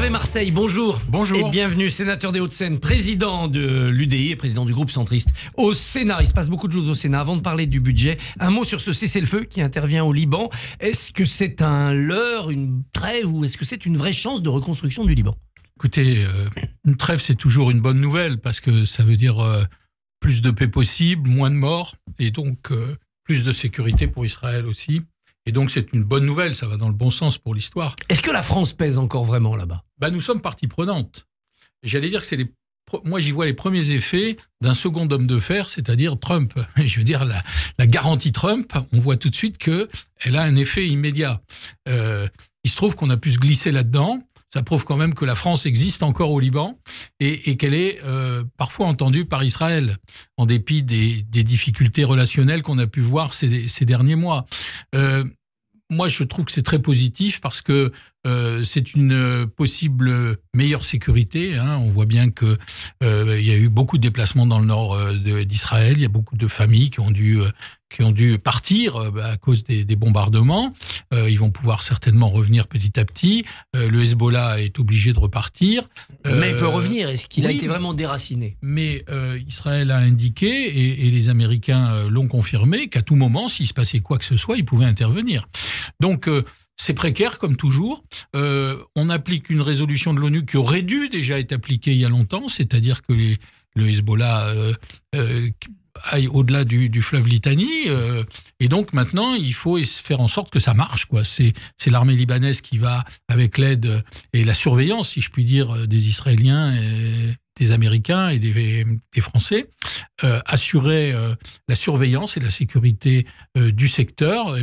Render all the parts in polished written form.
Hervé Marseille, bonjour. Bonjour. Et bienvenue, sénateur des Hauts-de-Seine, président de l'UDI et président du groupe centriste au Sénat. Il se passe beaucoup de choses au Sénat. Avant de parler du budget, un mot sur ce cessez-le-feu qui intervient au Liban. Est-ce que c'est un leurre, une trêve, ou est-ce que c'est une vraie chance de reconstruction du Liban? Écoutez, une trêve, c'est toujours une bonne nouvelle parce que ça veut dire plus de paix possible, moins de morts et donc plus de sécurité pour Israël aussi. Et donc c'est une bonne nouvelle, ça va dans le bon sens pour l'histoire. Est-ce que la France pèse encore vraiment là-bas? Nous sommes partie prenante. J'allais dire que moi j'y vois les premiers effets d'un second homme de fer, c'est-à-dire Trump. Je veux dire la garantie Trump, on voit tout de suite qu'elle a un effet immédiat. Il se trouve qu'on a pu se glisser là-dedans. Ça prouve quand même que la France existe encore au Liban et qu'elle est parfois entendue par Israël, en dépit des difficultés relationnelles qu'on a pu voir ces derniers mois. Moi, je trouve que c'est très positif parce que c'est une possible meilleure sécurité. On voit bien que il y a eu beaucoup de déplacements dans le nord d'Israël. Il y a beaucoup de familles qui ont dû partir à cause des bombardements. Ils vont pouvoir certainement revenir petit à petit. Le Hezbollah est obligé de repartir. Mais il peut revenir. Est-ce qu'il a été vraiment déraciné? Mais Israël a indiqué, et les Américains l'ont confirmé, qu'à tout moment, s'il se passait quoi que ce soit, ils pouvaient intervenir. Donc, c'est précaire, comme toujours. On applique une résolution de l'ONU qui aurait dû déjà être appliquée il y a longtemps, c'est-à-dire que le Hezbollah aille au-delà du fleuve Litanie. Et donc, maintenant, il faut faire en sorte que ça marche, quoi. C'est l'armée libanaise qui va, avec l'aide et la surveillance, si je puis dire, des Israéliens, des Américains et des Français, assurer la surveillance et la sécurité du secteur.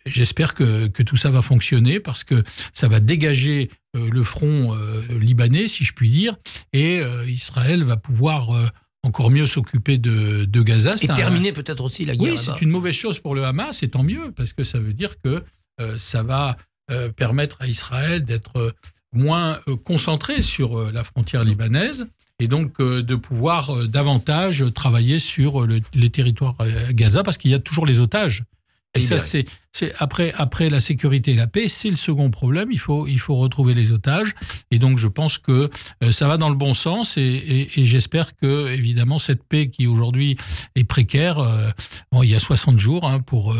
J'espère que tout ça va fonctionner parce que ça va dégager le front libanais, si je puis dire, et Israël va pouvoir encore mieux s'occuper de Gaza. Et terminer peut-être aussi la guerre. Oui, c'est une mauvaise chose pour le Hamas, et tant mieux, parce que ça veut dire que ça va permettre à Israël d'être moins concentré sur la frontière libanaise et donc de pouvoir davantage travailler sur les territoires Gaza, parce qu'il y a toujours les otages. Et ça, c'est après la sécurité et la paix, c'est le second problème. Il faut retrouver les otages. Et donc, je pense que ça va dans le bon sens. Et j'espère que, évidemment, cette paix qui aujourd'hui est précaire, il y a 60 jours pour,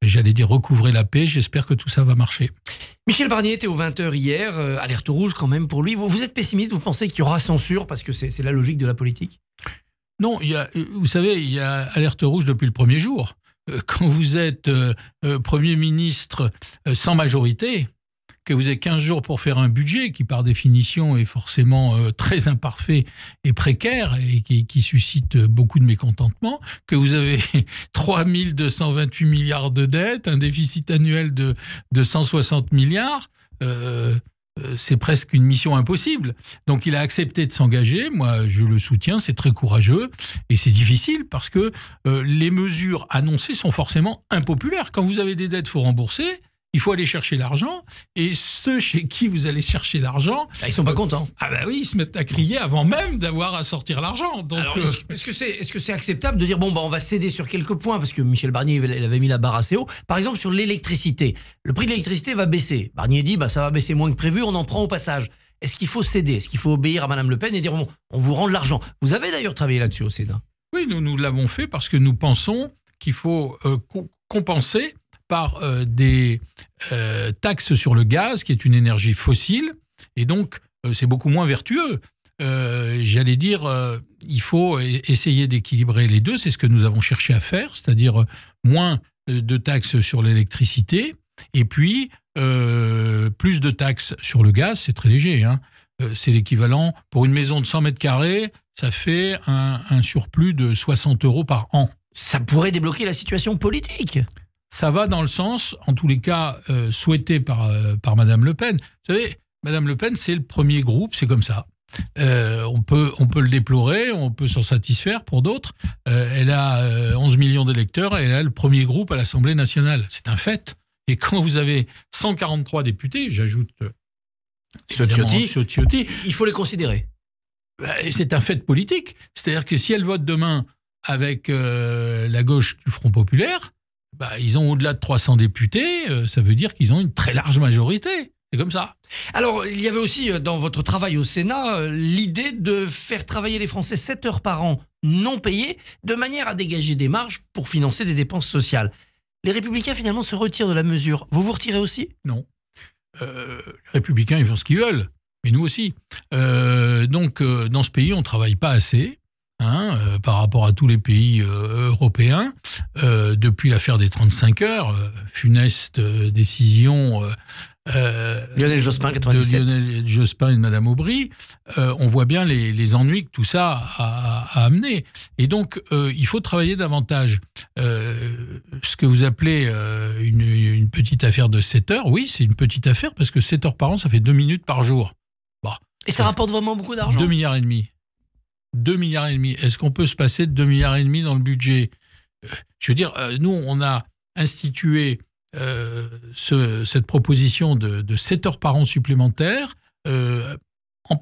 j'allais dire, recouvrer la paix. J'espère que tout ça va marcher. Michel Barnier était au 20h hier. Alerte rouge quand même pour lui. Vous êtes pessimiste? Vous pensez qu'il y aura censure parce que c'est la logique de la politique? Non, vous savez, il y a alerte rouge depuis le premier jour. Quand vous êtes Premier ministre sans majorité, que vous avez 15 jours pour faire un budget qui, par définition, est forcément très imparfait et précaire et qui suscite beaucoup de mécontentement, que vous avez 3 228 milliards de dettes, un déficit annuel de 160 milliards, c'est presque une mission impossible. Donc il a accepté de s'engager. Moi, je le soutiens, c'est très courageux et c'est difficile parce que les mesures annoncées sont forcément impopulaires. Quand vous avez des dettes, il faut rembourser. Il faut aller chercher l'argent, et ceux chez qui vous allez chercher l'argent... ils sont pas contents. Oui, ils se mettent à crier avant même d'avoir à sortir l'argent. Donc, alors, est-ce que c'est acceptable de dire, on va céder sur quelques points, parce que Michel Barnier, il avait mis la barre assez haut. Par exemple, sur l'électricité. Le prix de l'électricité va baisser. Barnier dit, ça va baisser moins que prévu, on en prend au passage. Est-ce qu'il faut céder? Est-ce qu'il faut obéir à Madame Le Pen et dire, on vous rend de l'argent? Vous avez d'ailleurs travaillé là-dessus au Sénat. Oui, nous l'avons fait parce que nous pensons qu'il faut compenser par des taxes sur le gaz, qui est une énergie fossile, et donc c'est beaucoup moins vertueux. J'allais dire, il faut essayer d'équilibrer les deux, c'est ce que nous avons cherché à faire, c'est-à-dire moins de taxes sur l'électricité, et puis plus de taxes sur le gaz, c'est très léger, c'est l'équivalent, pour une maison de 100 mètres carrés, ça fait un surplus de 60 € par an. Ça pourrait débloquer la situation politique. Ça va dans le sens, en tous les cas, souhaité par Madame Le Pen. Vous savez, Madame Le Pen, c'est le premier groupe, c'est comme ça. On peut le déplorer, on peut s'en satisfaire pour d'autres. Elle a 11 millions d'électeurs et elle a le premier groupe à l'Assemblée nationale. C'est un fait. Et quand vous avez 143 députés, j'ajoute Ciotti, il faut les considérer. C'est un fait politique. C'est-à-dire que si elle vote demain avec la gauche du Front populaire, ils ont au-delà de 300 députés, ça veut dire qu'ils ont une très large majorité. C'est comme ça. Alors, il y avait aussi dans votre travail au Sénat l'idée de faire travailler les Français 7 heures par an non payées, de manière à dégager des marges pour financer des dépenses sociales. Les Républicains finalement se retirent de la mesure. Vous vous retirez aussi? Non. Les Républicains, ils font ce qu'ils veulent. Mais nous aussi. Donc, dans ce pays, on ne travaille pas assez. Par rapport à tous les pays européens, depuis l'affaire des 35 heures, funeste décision Lionel Jospin, 97. de Lionel Jospin et de Madame Aubry, on voit bien les ennuis que tout ça a amené. Et donc, il faut travailler davantage. Ce que vous appelez une petite affaire de 7 heures, oui, c'est une petite affaire parce que 7 heures par an, ça fait 2 minutes par jour. Bon. Et ça rapporte vraiment beaucoup d'argent. 2,5 milliards. 2,5 milliards. Est-ce qu'on peut se passer de 2,5 milliards dans le budget? Je veux dire, nous, on a institué cette proposition de 7 heures par an supplémentaires en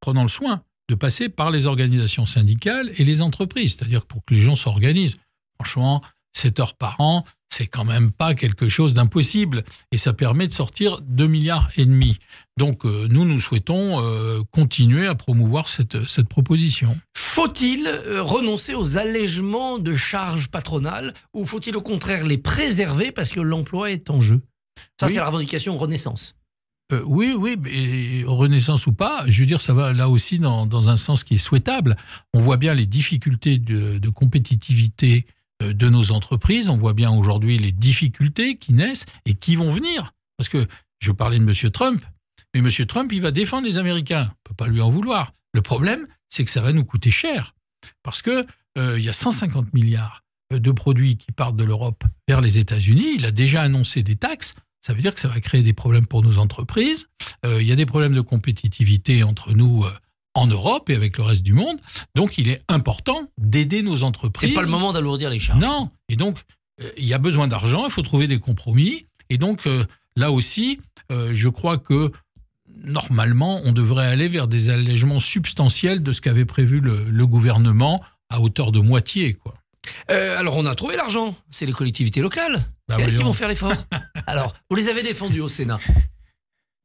prenant le soin de passer par les organisations syndicales et les entreprises. C'est-à-dire pour que les gens s'organisent. Franchement, 7 heures par an, c'est quand même pas quelque chose d'impossible. Et ça permet de sortir 2,5 milliards. Donc, nous souhaitons continuer à promouvoir cette proposition. Faut-il renoncer aux allègements de charges patronales ou faut-il au contraire les préserver parce que l'emploi est en jeu? Ça, oui. C'est la revendication Renaissance. Oui, mais Renaissance ou pas, je veux dire, ça va là aussi dans un sens qui est souhaitable. On voit bien les difficultés de compétitivité de nos entreprises. On voit bien aujourd'hui les difficultés qui naissent et qui vont venir. Parce que je parlais de M. Trump, mais M. Trump, il va défendre les Américains. On ne peut pas lui en vouloir. Le problème, c'est que ça va nous coûter cher. Parce que il y a 150 milliards de produits qui partent de l'Europe vers les États-Unis. Il a déjà annoncé des taxes. Ça veut dire que ça va créer des problèmes pour nos entreprises. Il y a des problèmes de compétitivité entre nous en Europe et avec le reste du monde. Donc, il est important d'aider nos entreprises. C'est pas le moment d'alourdir les charges. Non. Et donc, il y a besoin d'argent, il faut trouver des compromis. Et donc, là aussi, je crois que normalement, on devrait aller vers des allègements substantiels de ce qu'avait prévu le gouvernement à hauteur de moitié, quoi. Alors, on a trouvé l'argent. C'est les collectivités locales. C'est elles qui vont faire l'effort. Alors, vous les avez défendus au Sénat.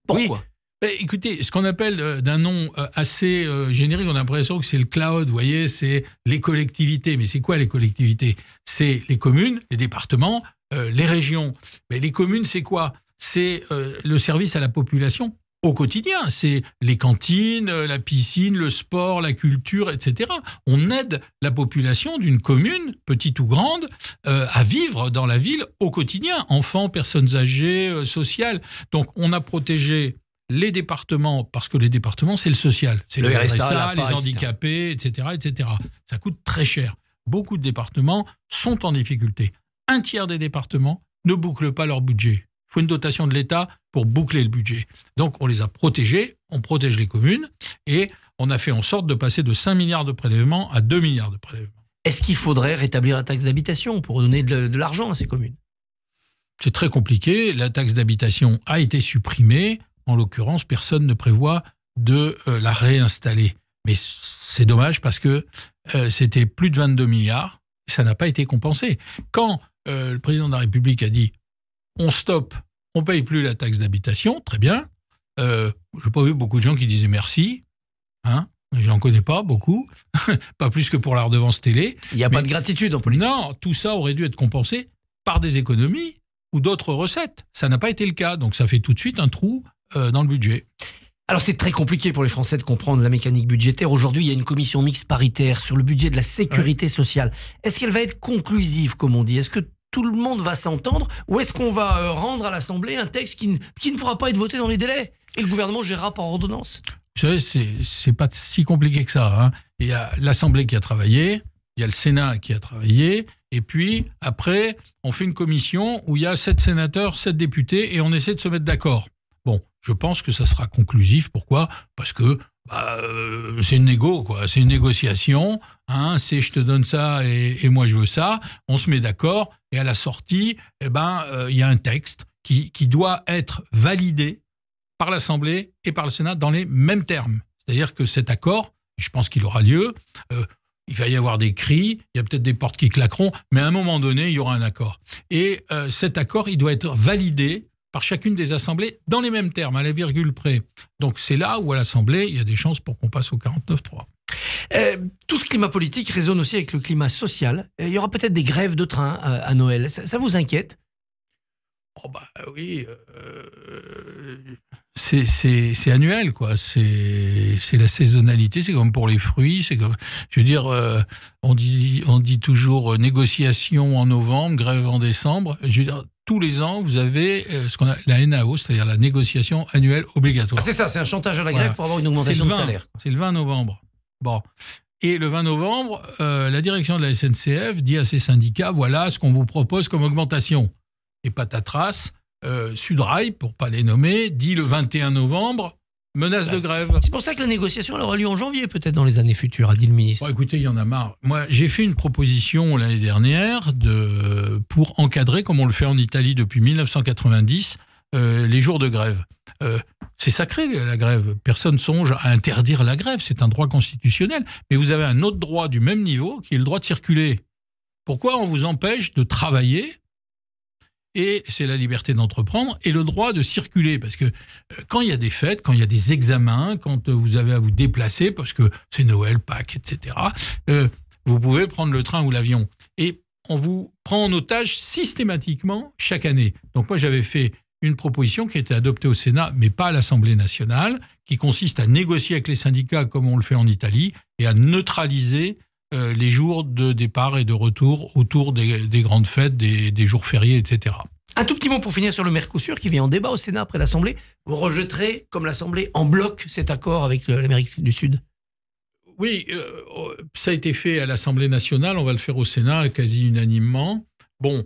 Pourquoi ? Oui. Écoutez, ce qu'on appelle d'un nom assez générique, on a l'impression que c'est le cloud, vous voyez, c'est les collectivités. Mais c'est quoi les collectivités? C'est les communes, les départements, les régions. Mais les communes, c'est quoi? C'est le service à la population au quotidien. C'est les cantines, la piscine, le sport, la culture, etc. On aide la population d'une commune, petite ou grande, à vivre dans la ville au quotidien. Enfants, personnes âgées, sociales. Donc, on a protégé les départements, parce que les départements, c'est le social. C'est le RSA, les handicapés, etc., etc. Ça coûte très cher. Beaucoup de départements sont en difficulté. Un tiers des départements ne bouclent pas leur budget. Il faut une dotation de l'État pour boucler le budget. Donc, on les a protégés, on protège les communes, et on a fait en sorte de passer de 5 milliards de prélèvements à 2 milliards de prélèvements. Est-ce qu'il faudrait rétablir la taxe d'habitation pour donner de l'argent à ces communes? C'est très compliqué. La taxe d'habitation a été supprimée. En l'occurrence, personne ne prévoit de la réinstaller. Mais c'est dommage parce que c'était plus de 22 milliards. Ça n'a pas été compensé. Quand le président de la République a dit « on stoppe, on ne paye plus la taxe d'habitation », très bien. Je n'ai pas vu beaucoup de gens qui disaient merci. J'en connais pas beaucoup. Pas plus que pour la redevance télé. Il n'y a pas de gratitude en politique. Non, tout ça aurait dû être compensé par des économies ou d'autres recettes. Ça n'a pas été le cas. Donc ça fait tout de suite un trou dans le budget. Alors c'est très compliqué pour les Français de comprendre la mécanique budgétaire. Aujourd'hui, il y a une commission mixte paritaire sur le budget de la sécurité sociale. Est-ce qu'elle va être conclusive, comme on dit? Est-ce que tout le monde va s'entendre ou est-ce qu'on va rendre à l'Assemblée un texte qui ne pourra pas être voté dans les délais et le gouvernement gérera par ordonnance? Vous savez, c'est pas si compliqué que ça. Il y a l'Assemblée qui a travaillé, il y a le Sénat qui a travaillé, et puis après, on fait une commission où il y a 7 sénateurs, 7 députés, et on essaie de se mettre d'accord. Bon, je pense que ça sera conclusif. Pourquoi? Parce que c'est une négo, quoi. C'est une négociation. C'est je te donne ça et moi je veux ça. On se met d'accord et à la sortie, il y a un texte qui doit être validé par l'Assemblée et par le Sénat dans les mêmes termes. C'est-à-dire que cet accord, je pense qu'il aura lieu. Il va y avoir des cris, il y a peut-être des portes qui claqueront, mais à un moment donné, il y aura un accord. Et cet accord, il doit être validé par chacune des assemblées dans les mêmes termes, à la virgule près. Donc c'est là où à l'Assemblée, il y a des chances pour qu'on passe au 49.3. Tout ce climat politique résonne aussi avec le climat social. Il y aura peut-être des grèves de train à Noël. Ça vous inquiète ? Oh bah oui, c'est annuel, quoi. C'est la saisonnalité, c'est comme pour les fruits. C'est comme, je veux dire, on dit toujours négociation en novembre, grève en décembre. Je veux dire, tous les ans, vous avez ce qu'on a la NAO, c'est-à-dire la négociation annuelle obligatoire. Ah, c'est ça, c'est un chantage à la grève pour avoir une augmentation de salaire. C'est le 20 novembre. Bon. Et le 20 novembre, la direction de la SNCF dit à ses syndicats, voilà ce qu'on vous propose comme augmentation. Et patatras, Sudrail, pour pas les nommer, dit le 21 novembre, menace de grève. C'est pour ça que la négociation elle aura lieu en janvier, peut-être dans les années futures, a dit le ministre. Bon, écoutez, il y en a marre. Moi, j'ai fait une proposition l'année dernière pour encadrer, comme on le fait en Italie depuis 1990, les jours de grève. C'est sacré, la grève. Personne songe à interdire la grève. C'est un droit constitutionnel. Mais vous avez un autre droit du même niveau, qui est le droit de circuler. Pourquoi on vous empêche de travailler ? Et c'est la liberté d'entreprendre et le droit de circuler. Parce que quand il y a des fêtes, quand il y a des examens, quand vous avez à vous déplacer, parce que c'est Noël, Pâques, etc., vous pouvez prendre le train ou l'avion. Et on vous prend en otage systématiquement chaque année. Donc moi, j'avais fait une proposition qui a été adoptée au Sénat, mais pas à l'Assemblée nationale, qui consiste à négocier avec les syndicats, comme on le fait en Italie, et à neutraliser les jours de départ et de retour autour des grandes fêtes, des jours fériés, etc. Un tout petit mot pour finir sur le Mercosur qui vient en débat au Sénat après l'Assemblée. Vous rejetterez, comme l'Assemblée, en bloc cet accord avec l'Amérique du Sud ? Oui, ça a été fait à l'Assemblée nationale, on va le faire au Sénat quasi unanimement. Bon,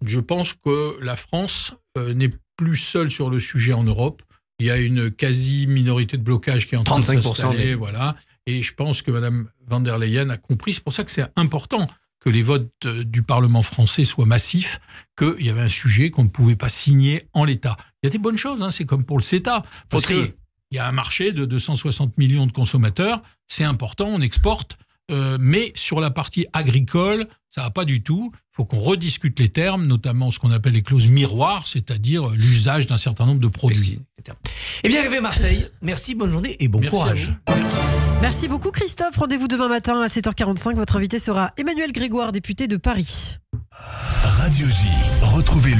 je pense que la France n'est plus seule sur le sujet en Europe. Il y a une quasi-minorité de blocage qui est en train de s'installer, voilà. Et je pense que Mme van der Leyen a compris. C'est pour ça que c'est important que les votes du Parlement français soient massifs, qu'il y avait un sujet qu'on ne pouvait pas signer en l'état. Il y a des bonnes choses, hein, c'est comme pour le CETA. Parce qu'il y a un marché de 260 millions de consommateurs, c'est important, on exporte, mais sur la partie agricole, ça ne va pas du tout. Il faut qu'on rediscute les termes, notamment ce qu'on appelle les clauses miroirs, c'est-à-dire l'usage d'un certain nombre de produits. Eh bien, Hervé Marseille, merci, bonne journée et bon courage. Merci beaucoup Christophe. Rendez-vous demain matin à 7h45. Votre invité sera Emmanuel Grégoire, député de Paris. Radio J. Retrouvez